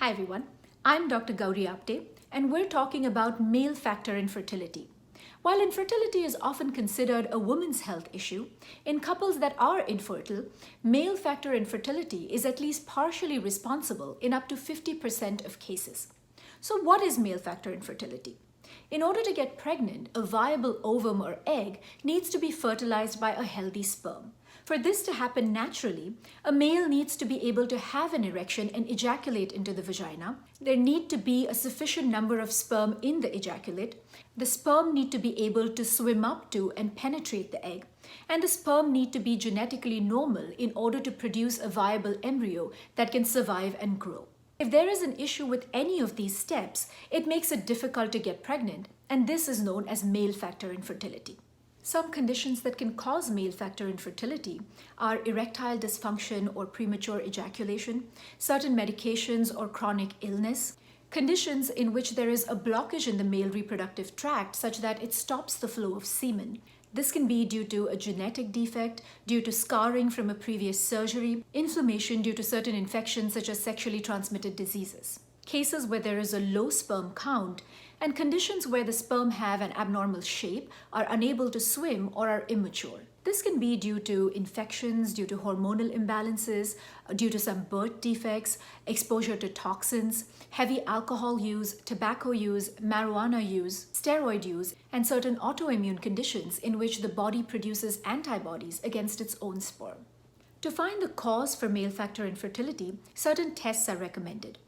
Hi everyone, I'm Dr. Gauri Apte and we're talking about male factor infertility. While infertility is often considered a woman's health issue, in couples that are infertile, male factor infertility is at least partially responsible in up to 50% of cases. So what is male factor infertility? In order to get pregnant, a viable ovum or egg needs to be fertilized by a healthy sperm. For this to happen naturally, a male needs to be able to have an erection and ejaculate into the vagina. There need to be a sufficient number of sperm in the ejaculate. The sperm need to be able to swim up to and penetrate the egg. And the sperm need to be genetically normal in order to produce a viable embryo that can survive and grow. If there is an issue with any of these steps, it makes it difficult to get pregnant, and this is known as male factor infertility. Some conditions that can cause male factor infertility are erectile dysfunction or premature ejaculation, certain medications or chronic illness, conditions in which there is a blockage in the male reproductive tract such that it stops the flow of semen. This can be due to a genetic defect, due to scarring from a previous surgery, inflammation due to certain infections such as sexually transmitted diseases. Cases where there is a low sperm count, and conditions where the sperm have an abnormal shape, are unable to swim, or are immature. This can be due to infections, due to hormonal imbalances, due to some birth defects, exposure to toxins, heavy alcohol use, tobacco use, marijuana use, steroid use, and certain autoimmune conditions in which the body produces antibodies against its own sperm. To find the cause for male factor infertility, certain tests are recommended.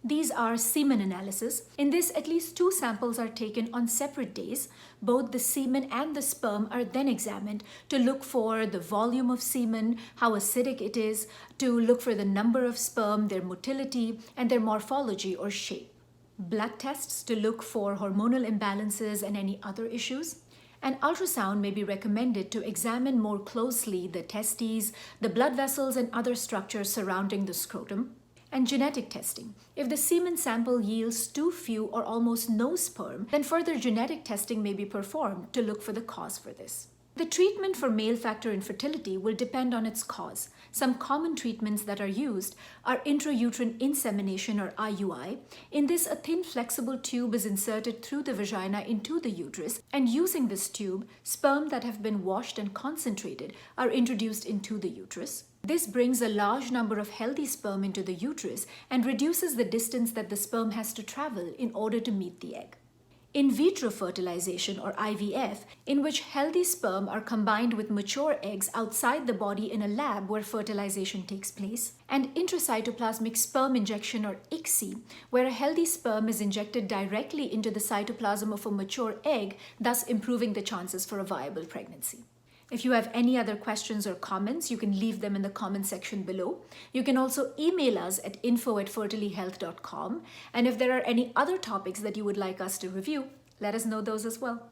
These are semen analysis. In this, at least 2 samples are taken on separate days. Both the semen and the sperm are then examined to look for the volume of semen, how acidic it is, to look for the number of sperm, their motility, and their morphology or shape. Blood tests to look for hormonal imbalances and any other issues. An ultrasound may be recommended to examine more closely the testes, the blood vessels, and other structures surrounding the scrotum. And genetic testing. If the semen sample yields too few or almost no sperm, then further genetic testing may be performed to look for the cause for this. The treatment for male factor infertility will depend on its cause. Some common treatments that are used are intrauterine insemination or IUI. In this, a thin flexible tube is inserted through the vagina into the uterus, and using this tube, sperm that have been washed and concentrated are introduced into the uterus. This brings a large number of healthy sperm into the uterus and reduces the distance that the sperm has to travel in order to meet the egg. In vitro fertilization or IVF, in which healthy sperm are combined with mature eggs outside the body in a lab where fertilization takes place, and intracytoplasmic sperm injection or ICSI, where a healthy sperm is injected directly into the cytoplasm of a mature egg, thus improving the chances for a viable pregnancy. If you have any other questions or comments, you can leave them in the comment section below. You can also email us at info@fertilihealth.com. And if there are any other topics that you would like us to review, let us know those as well.